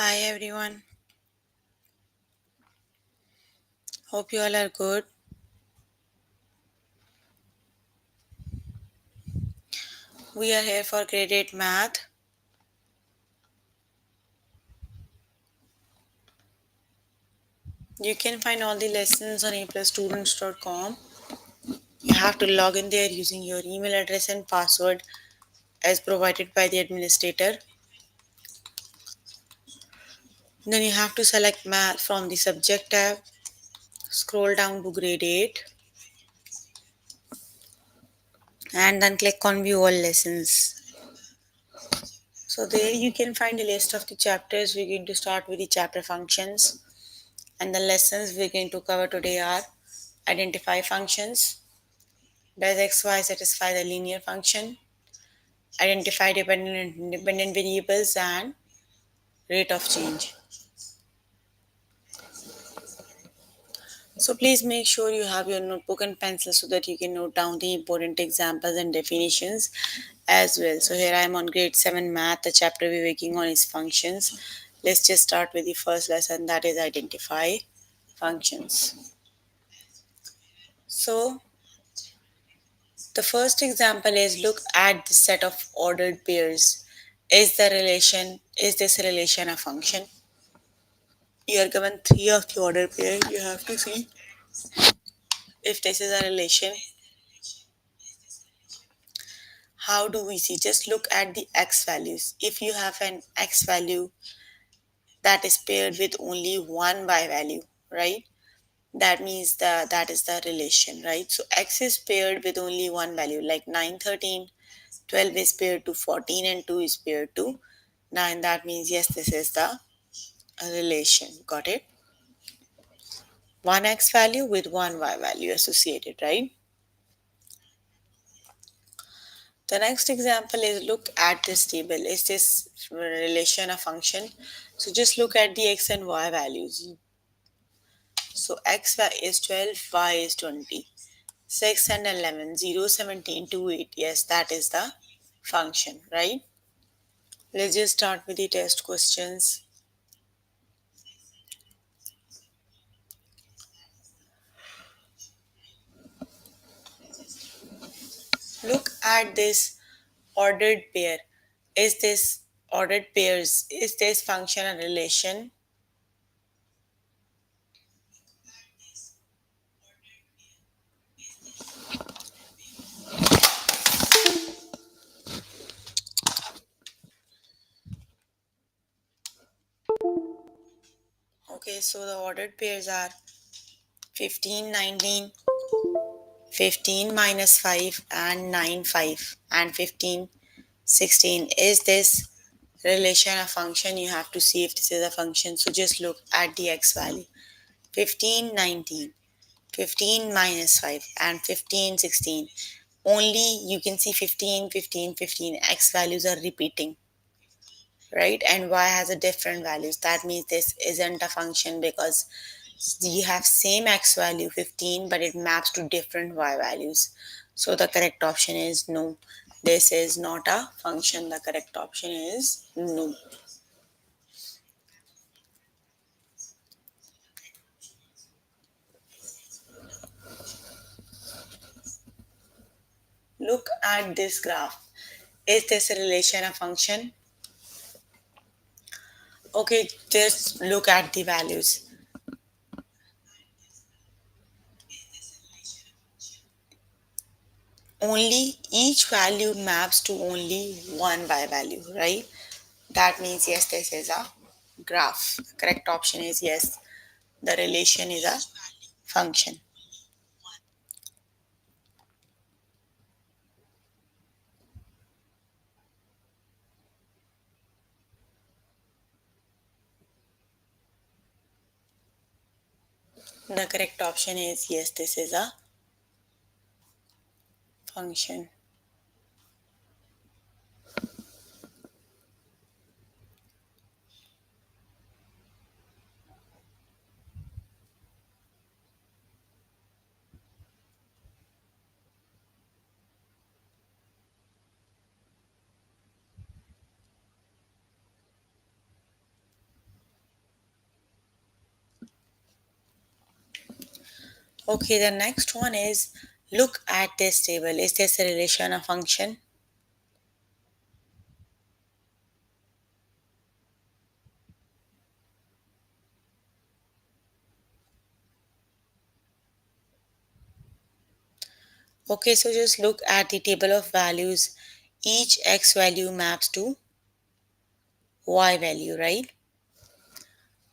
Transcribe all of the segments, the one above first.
Hi everyone, hope you all are good. We are here for grade 8 math. You can find all the lessons on aplusstudents.com. You have to log in there using your email address and password as provided by the administrator. Then you have to select math from the subject tab, scroll down to grade 8, and then click on view all lessons. So there you can find a list of the chapters. We're going to start with the chapter functions, and the lessons we're going to cover today are identify functions. Does xy satisfy the linear function? Identify dependent and independent variables and rate of change. So please make sure you have your notebook and pencil so that you can note down the important examples and definitions as well. So here I am on grade 7 math. The chapter we're working on is functions. Let's just start with the first lesson, that is identify functions. So the first example is look at the set of ordered pairs. Is this relation a function? You are given three of the ordered pair. You have to see if this is a relation. How do we see? Just look at the x values. If you have an x value that is paired with only one y value, right? That means that is the relation, right? So x is paired with only one value, like 9, 13, 12 is paired to 14, and 2 is paired to 9. That means yes, this is the relation. Got it? One x value with one y value associated, right? The next example is look at this table. Is this relation a function? So just look at the x and y values. So is 12, y is 20. 6 and 11, 0, 17, 2, 8. Yes, that is the function, right? Let's just start with the test questions. Look at this ordered pair. Is this ordered pairs? Is this function a relation? Okay, so the ordered pairs are 15, 19, 15 minus 5 and 9, 5 and 15, 16. Is this relation a function? You have to see if this is a function. So just look at the x value. 15, 19, 15 minus 5 and 15, 16. Only you can see 15, 15, 15. X values are repeating, right? And y has a different values. That means this isn't a function because you have same x value 15 but it maps to different y values. So the correct option is no. This is not a function. The correct option is no. Look at this graph. Is this a relation a function? Okay, just look at the values. Only each value maps to only one y value, right? That means yes, this is a graph. The correct option is yes, the relation is a function. The correct option is yes, this is a function. Okay, the next one is look at this table. Is this a relation or function? Okay, so just look at the table of values. Each x value maps to y value, right?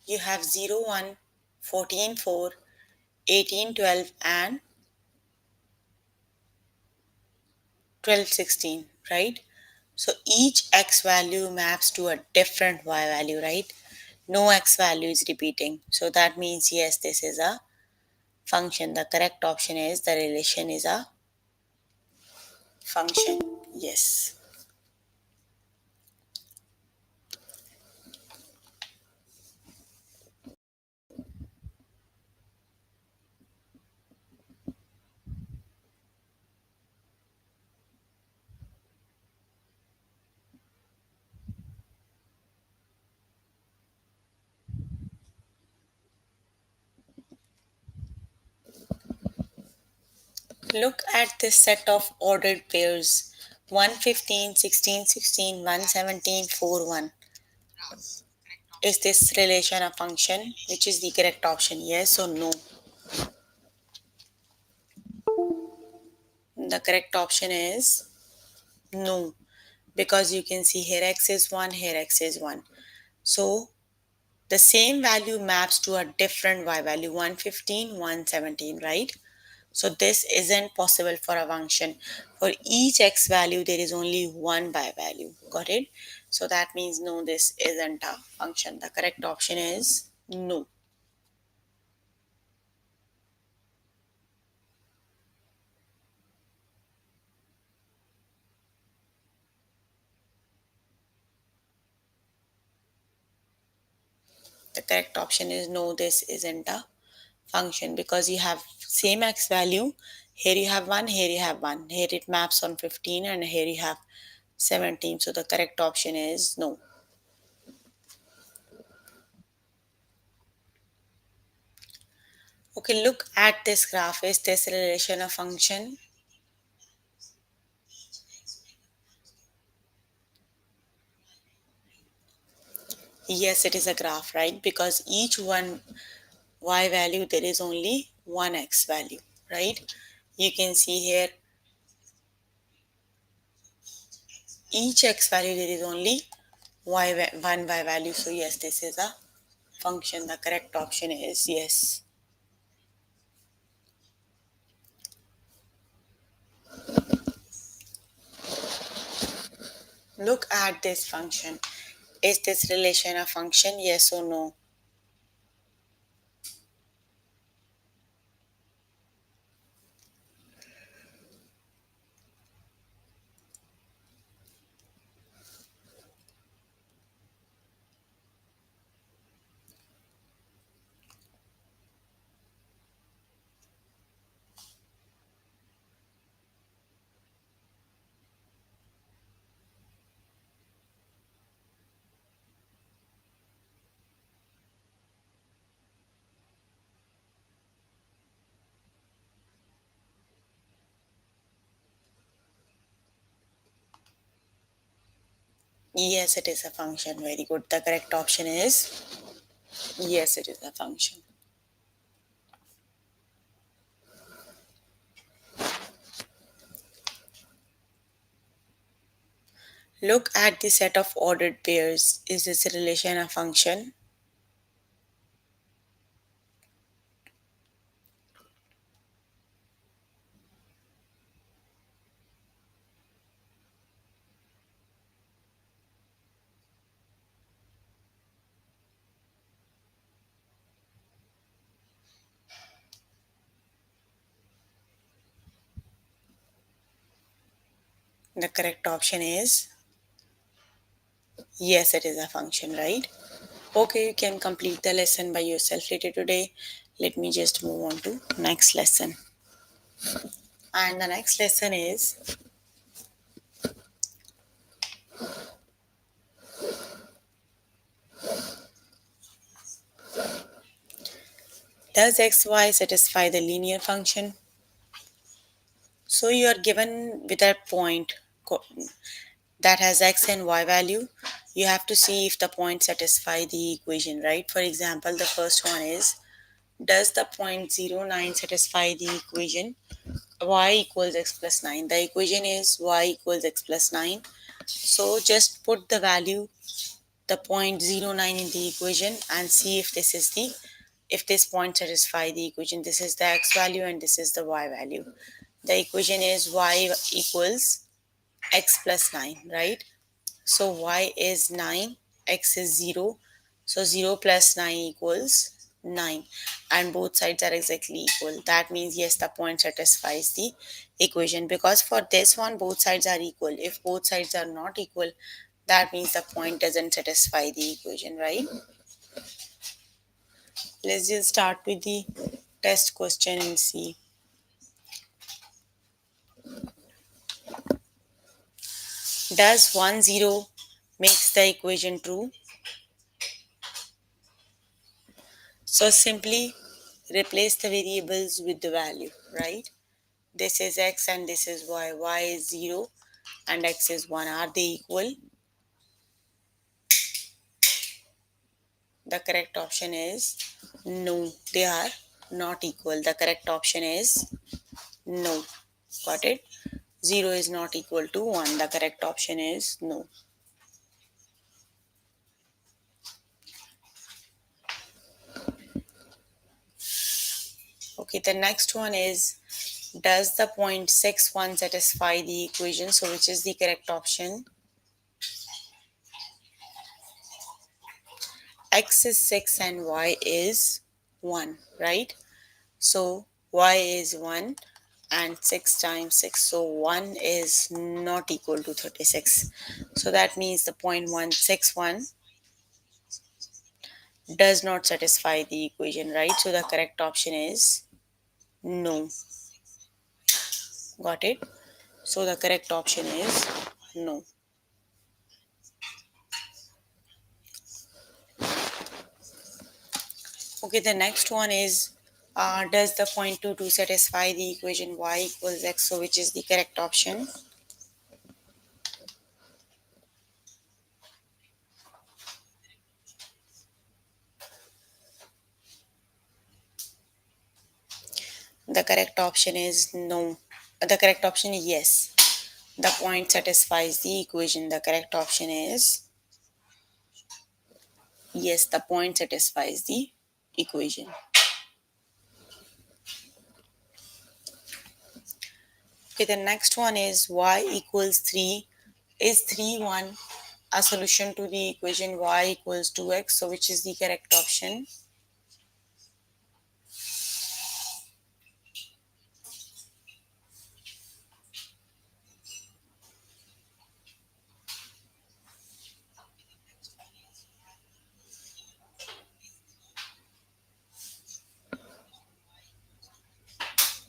You have 0, 1, 14, 4, 18, 12, and 12, 16, right? So each x value maps to a different y value, right? No x value is repeating. So that means yes, this is a function. The correct option is the relation is a function. Yes. Look at this set of ordered pairs 1, 15, 16, 16, 1, 17, 4, 1. Is this relation a function? Which is the correct option? Yes or no? The correct option is no, because you can see here x is 1, here x is 1. So the same value maps to a different y value 115, 117, right? So this isn't possible for a function. For each x value, there is only one by value. Got it? So that means no, this isn't a function. The correct option is no. The correct option is no, this isn't a function because you have same x value. Here you have 1, here you have 1. Here it maps on 15 and here you have 17. So the correct option is no. Okay, look at this graph. Is this relation a function? Yes, it is a graph, right? Because each one y value, there is only one x value, right? You can see here, each x value, there is only one y value. So yes, this is a function. The correct option is yes. Look at this function. Is this relation a function? Yes or no? Yes, it is a function. Very good. The correct option is yes, it is a function. Look at the set of ordered pairs. Is this a relation a function? The correct option is yes, it is a function, right? Okay, you can complete the lesson by yourself later today. Let me just move on to next lesson. And the next lesson is Does xy satisfy the linear function? So you are given with a point that has x and y value. You have to see if the point satisfy the equation, right? For example, the first one is, does the point 0, 9 satisfy the equation y equals x plus 9? The equation is y equals x plus 9. So just put the value, the point 0, 9 in the equation and see if this is the, if this point satisfy the equation. This is the x value and this is the y value. The equation is y equals x plus 9, right? So y is 9, x is 0. So 0 plus 9 equals 9. And both sides are exactly equal. That means yes, the point satisfies the equation. Because for this one, both sides are equal. If both sides are not equal, that means the point doesn't satisfy the equation, right? Let's just start with the test question and see. Does 1, 0 makes the equation true? So simply replace the variables with the value, right? This is x and this is y. Y is 0 and x is 1. Are they equal? The correct option is no, they are not equal. The correct option is no. Got it? 0 is not equal to 1. The correct option is no. Okay, the next one is, does the point 6, 1 satisfy the equation? So which is the correct option? X is 6 and y is 1, right? So y is 1 and 6 times 6. So 1 is not equal to 36. So that means the point 161 does not satisfy the equation, right? So the correct option is no. Got it? So the correct option is no. Okay, the next one is, does the point 2 satisfy the equation y equals x? So which is the correct option? The correct option is no. The correct option is yes. The point satisfies the equation. The correct option is yes, the point satisfies the equation. Okay, the next one is y equals 3. Is 3 1 a solution to the equation y equals 2x? So which is the correct option?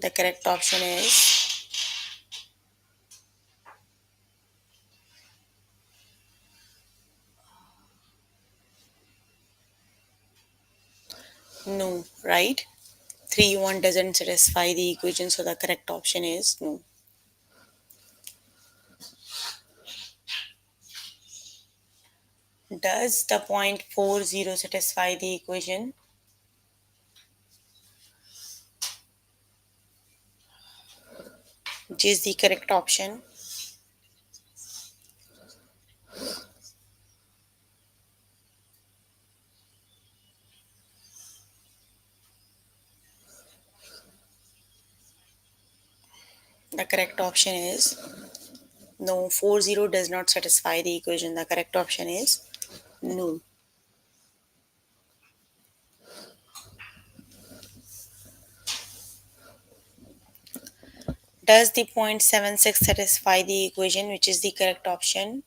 The correct option is no, right? 3 1 doesn't satisfy the equation, so the correct option is no. Does the point 40 satisfy the equation? Which is the correct option? The correct option is no. 40 does not satisfy the equation. The correct option is no. Does the point 76 satisfy the equation? Which is the correct option?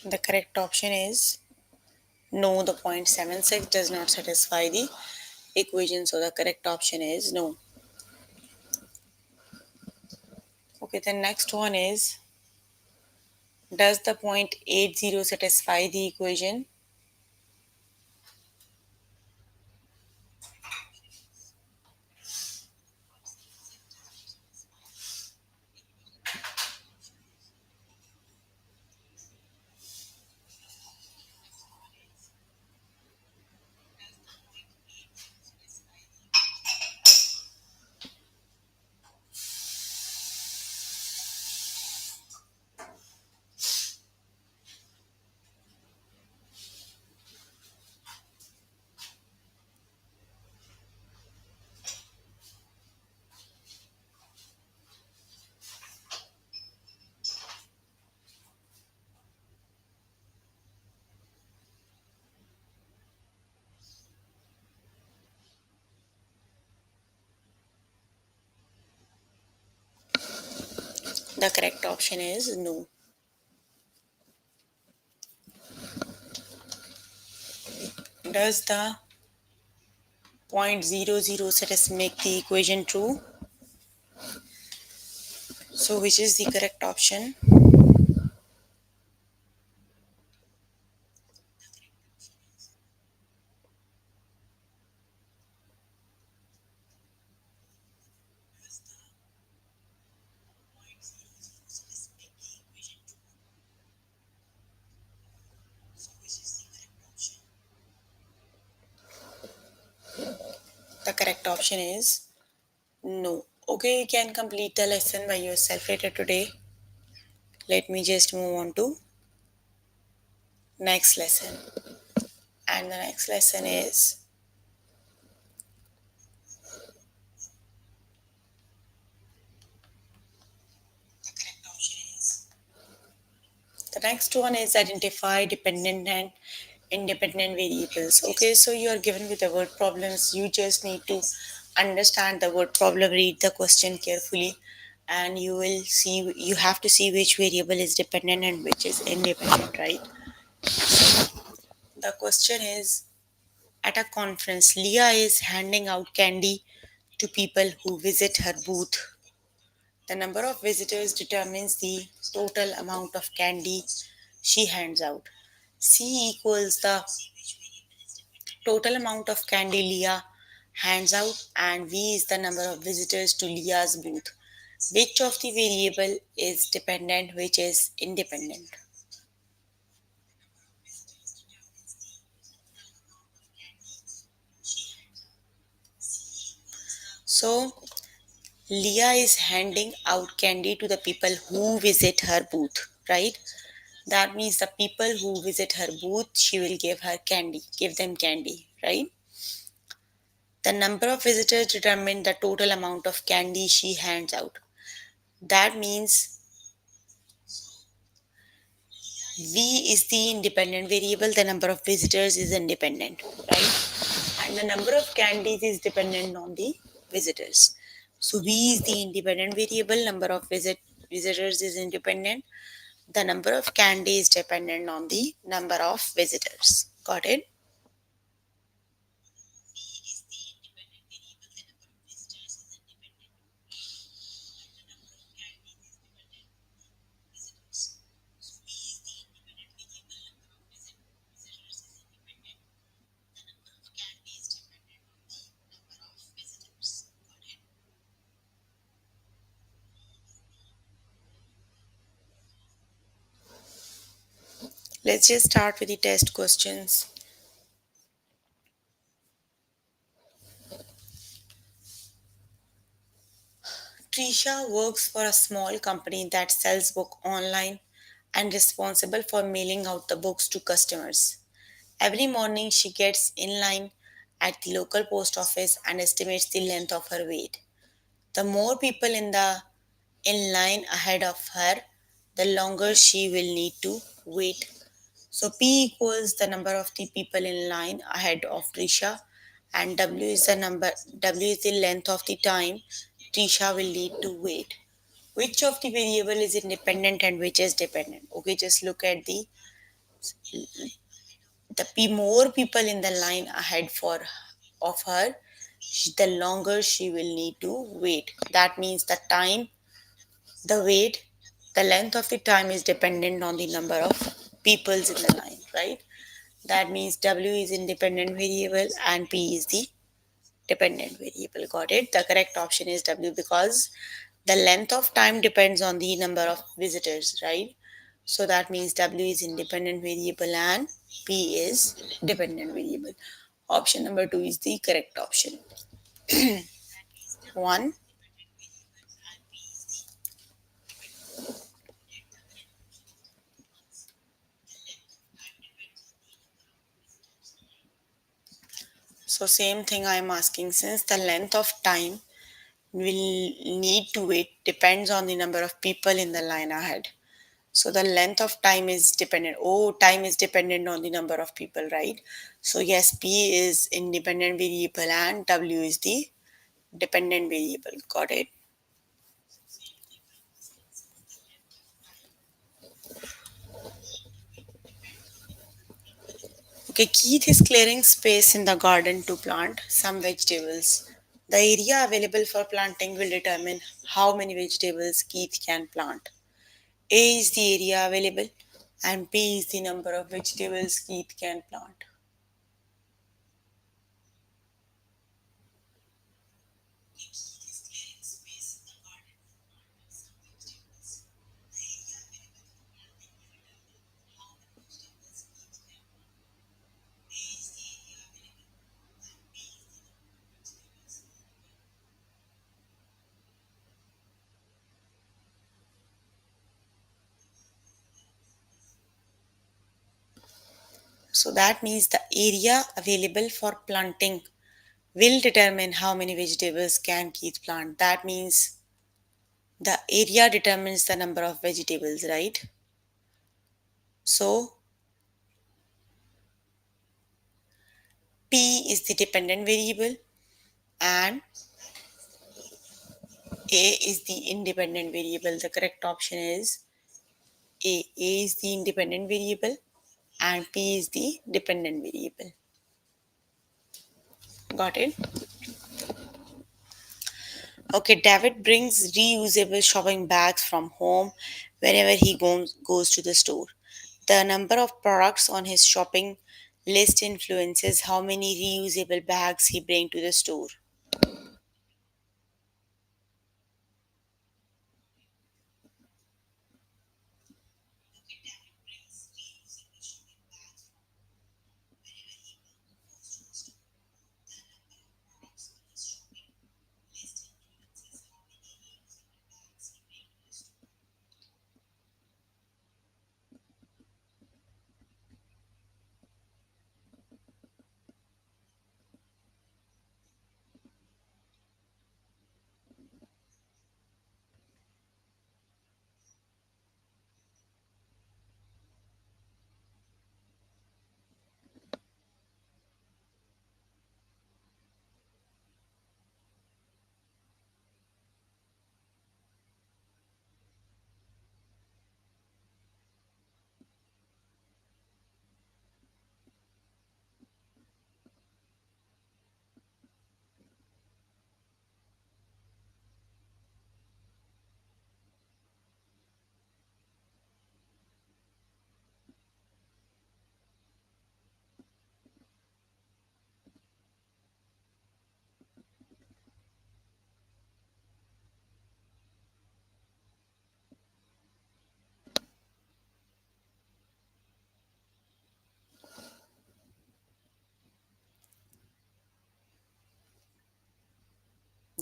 The correct option is no. The 0.76 does not satisfy the equation, so the correct option is no. Okay, the next one is, does the 0.80 satisfy the equation? The correct option is no. Does the 0.00 make the equation true? So, which is the correct option? The correct option is no. Okay, you can complete the lesson by yourself later today. Let me just move on to next lesson. And the next lesson is, the next one is identify dependent and independent variables. Okay, so you are given with the word problems. You just need to understand the word problem, read the question carefully, and you will see, you have to see which variable is dependent and which is independent, right? The question is, at a conference, Leah is handing out candy to people who visit her booth. The number of visitors determines the total amount of candy she hands out. C equals the total amount of candy Leah hands out, and V is the number of visitors to Leah's booth. Which of the variable is dependent, which is independent? So, Leah is handing out candy to the people who visit her booth, right? That means the people who visit her booth, she will give them candy, right? The number of visitors determine the total amount of candy she hands out. That means V is the independent variable, the number of visitors is independent, right? And the number of candies is dependent on the visitors. So V is the independent variable, number of visitors is independent, the number of candies dependent on the number of visitors. Got it? Let's just start with the test questions. Trisha works for a small company that sells books online and responsible for mailing out the books to customers. Every morning she gets in line at the local post office and estimates the length of her wait. The more people in line ahead of her, the longer she will need to wait. So P equals the number of the people in line ahead of Trisha, and W is the length of the time Trisha will need to wait. Which of the variable is independent and which is dependent? Okay, just look at the More people in the line ahead for of her, the longer she will need to wait. That means the wait, the length of the time is dependent on the number of peoples in the line, right? That means W is independent variable and P is the dependent variable. Got it? The correct option is W because the length of time depends on the number of visitors, right? So that means W is independent variable and P is dependent variable. Option number two is the correct option. One. So same thing I am asking, since the length of time will need to wait depends on the number of people in the line ahead. So the length of time is dependent. Oh, time is dependent on the number of people, right? So yes, P is independent variable and W is the dependent variable. Got it? Okay, Keith is clearing space in the garden to plant some vegetables. The area available for planting will determine how many vegetables Keith can plant. A is the area available and P is the number of vegetables Keith can plant. So that means the area available for planting will determine how many vegetables can Keith plant. That means the area determines the number of vegetables, right? So P is the dependent variable and A is the independent variable. The correct option is A. A is the independent variable and P is the dependent variable. Got it? Okay, David brings reusable shopping bags from home whenever he goes to the store. The number of products on his shopping list influences how many reusable bags he brings to the store.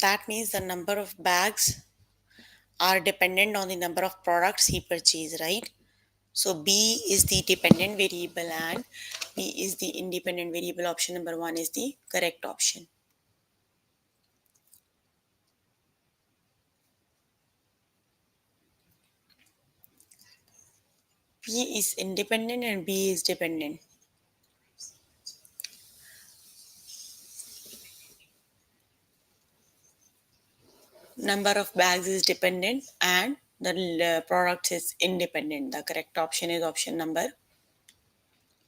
That means the number of bags are dependent on the number of products he purchased, right? So B is the dependent variable and B is the independent variable. Option number one is the correct option. P is independent and B is dependent. Number of bags is dependent and the product is independent. The correct option is option number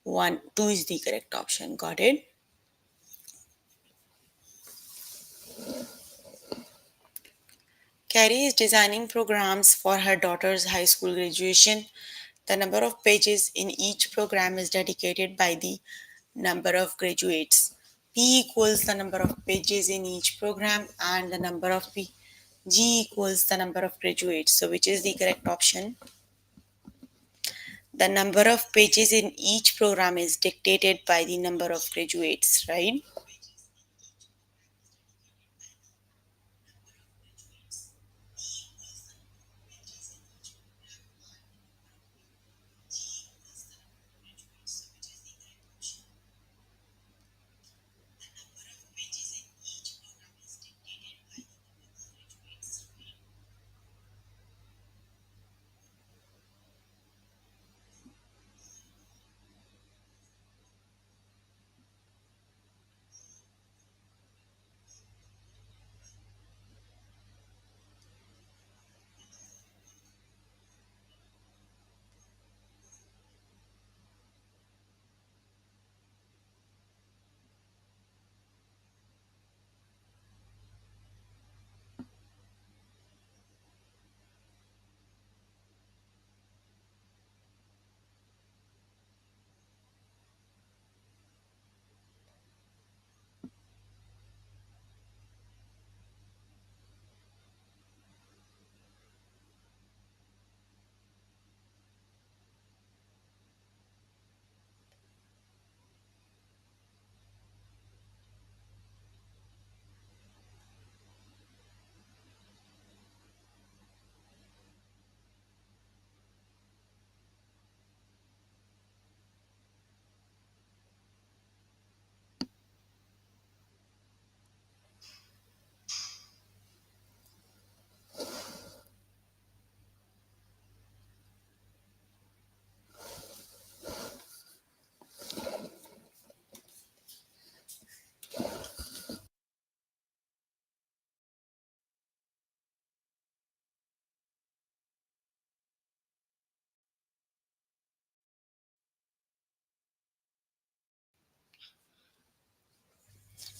1, 2 is the correct option. Got it? Carrie is designing programs for her daughter's high school graduation. The number of pages in each program is dedicated by the number of graduates. P equals the number of pages in each program and the number of P. G equals the number of graduates. So, which is the correct option? The number of pages in each program is dictated by the number of graduates, right?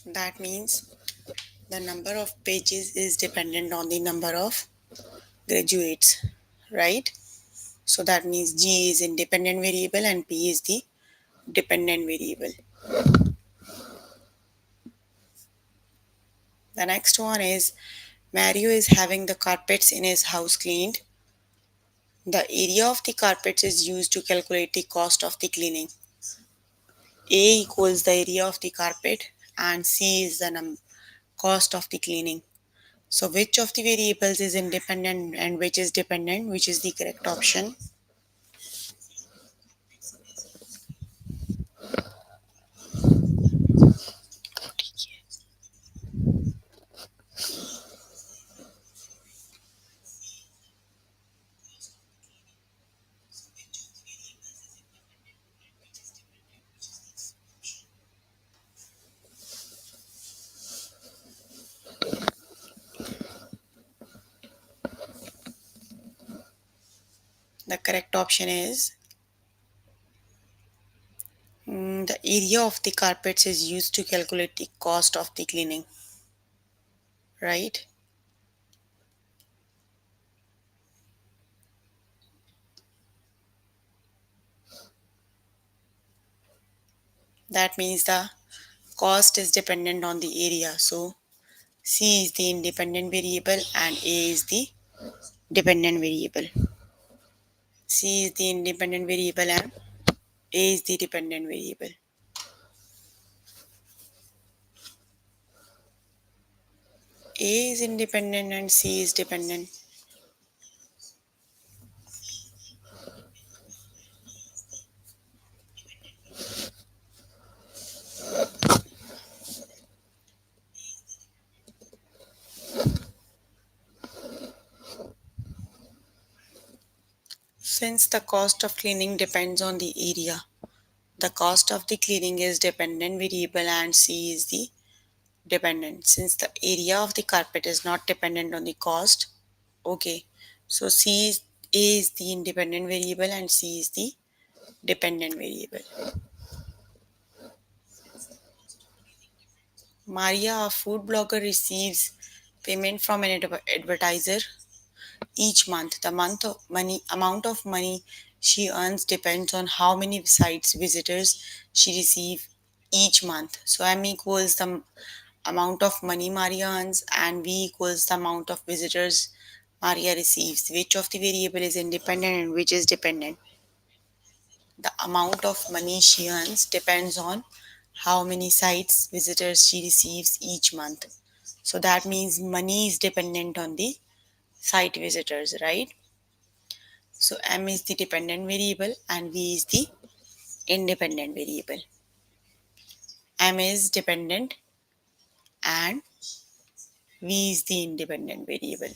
That means the number of pages is dependent on the number of graduates, right? So that means G is independent variable and P is the dependent variable. The next one is Mario is having the carpets in his house cleaned. The area of the carpets is used to calculate the cost of the cleaning. A equals the area of the carpet and C is the cost of the cleaning. So which of the variables is independent and which is dependent? Which is the correct option? The correct option is the area of the carpets is used to calculate the cost of the cleaning, right? That means the cost is dependent on the area. So C is the independent variable and A is the dependent variable. C is the independent variable and A is the dependent variable. A is independent and C is dependent. Since the cost of cleaning depends on the area, the cost of the cleaning is dependent variable and C is the dependent. Since the area of the carpet is not dependent on the cost, okay. So A is the independent variable and C is the dependent variable. Maria, a food blogger, receives payment from an advertiser each month. The amount of money she earns depends on how many sites visitors she receives each month. So M equals the amount of money Maria earns and V equals the amount of visitors Maria receives. Which of the variable is independent and which is dependent? The amount of money she earns depends on how many sites visitors she receives each month. So that means money is dependent on the site visitors, right? So M is the dependent variable and V is the independent variable. M is dependent and V is the independent variable.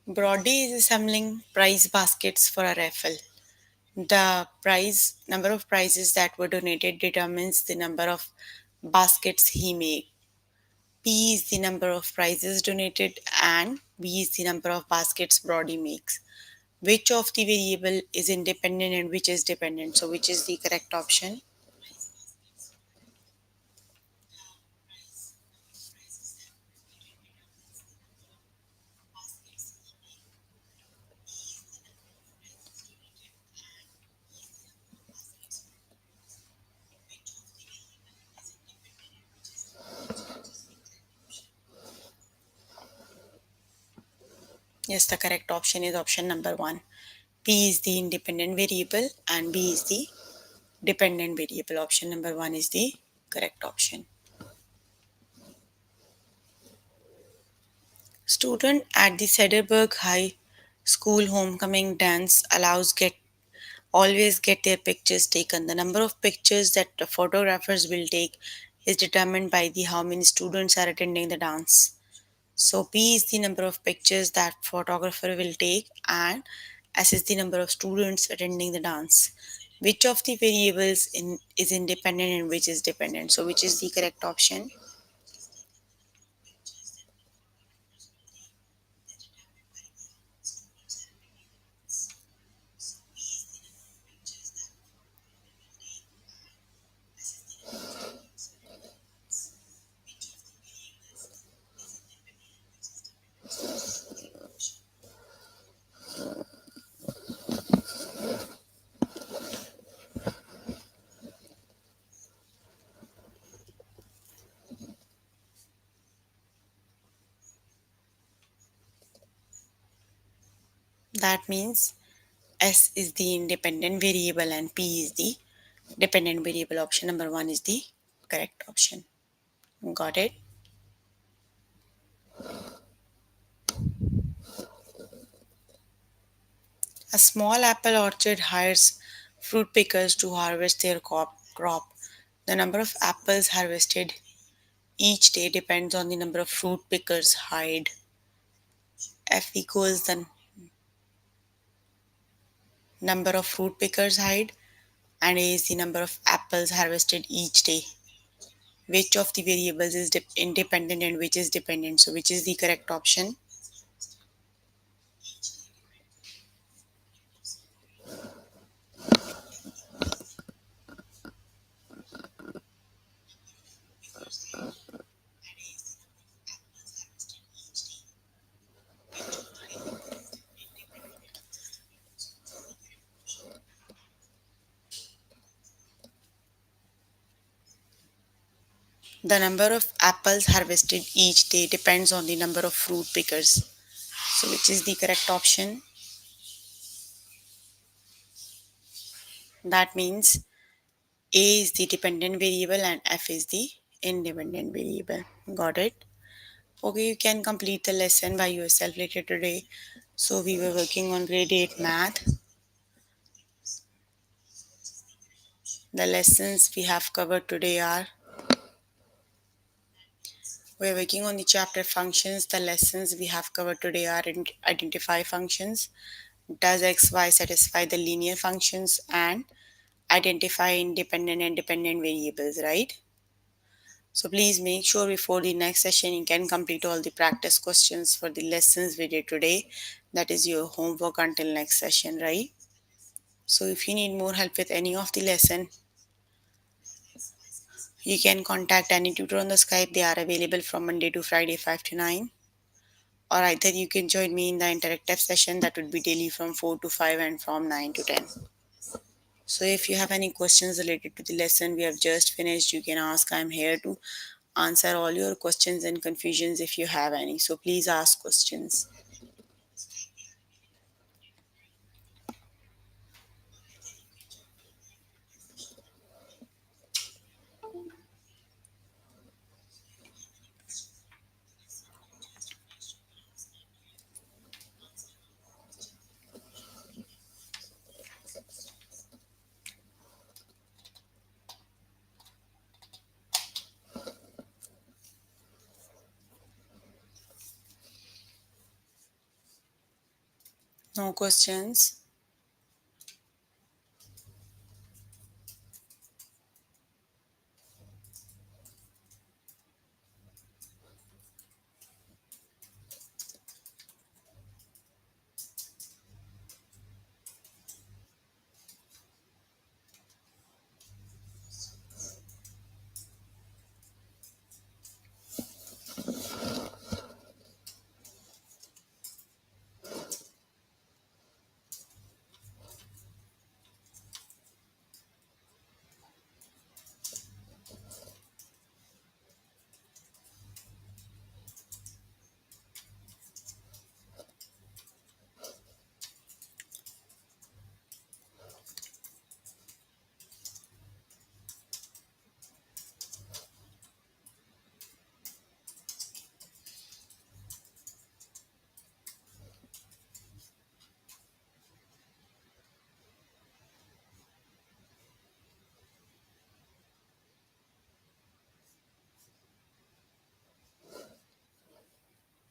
Brody is assembling prize baskets for a raffle. The prize number of prizes that were donated determines the number of baskets he made. P is the number of prizes donated and V is the number of baskets Brody makes. Which of the variable is independent and which is dependent? So which is the correct option? Yes, the correct option is option number 1. P is the independent variable and B is the dependent variable. Option number 1 is the correct option. Student at the Cederberg High School homecoming dance always get their pictures taken. The number of pictures that the photographers will take is determined by the how many students are attending the dance. So P is the number of pictures that photographer will take and S is the number of students attending the dance. Which of the variables is independent and which is dependent? So which is the correct option? That means S is the independent variable and P is the dependent variable. Option number 1 is the correct option. Got it? A small apple orchard hires fruit pickers to harvest their crop. The number of apples harvested each day depends on the number of fruit pickers hired. F equals the number of fruit pickers hired and A is the number of apples harvested each day. Which of the variables is independent and which is dependent? So which is the correct option? The number of apples harvested each day depends on the number of fruit pickers. So, which is the correct option? That means A is the dependent variable and F is the independent variable. Got it? Okay, you can complete the lesson by yourself later today. So, we were working on grade 8 math. The lessons we have covered today are we're working on the chapter functions. The lessons we have covered today are identify functions, does xy satisfy the linear functions, and identify independent and dependent variables, right? So please make sure before the next session you can complete all the practice questions for the lessons we did today. That is your homework until next session, right? So if you need more help with any of the lesson, you can contact any tutor on the Skype. They are available from Monday to Friday 5 to 9. Or either you can join me in the interactive session that would be daily from 4 to 5 and from 9 to 10. So if you have any questions related to the lesson we have just finished, you can ask. I'm here to answer all your questions and confusions if you have any. So please ask questions. No questions?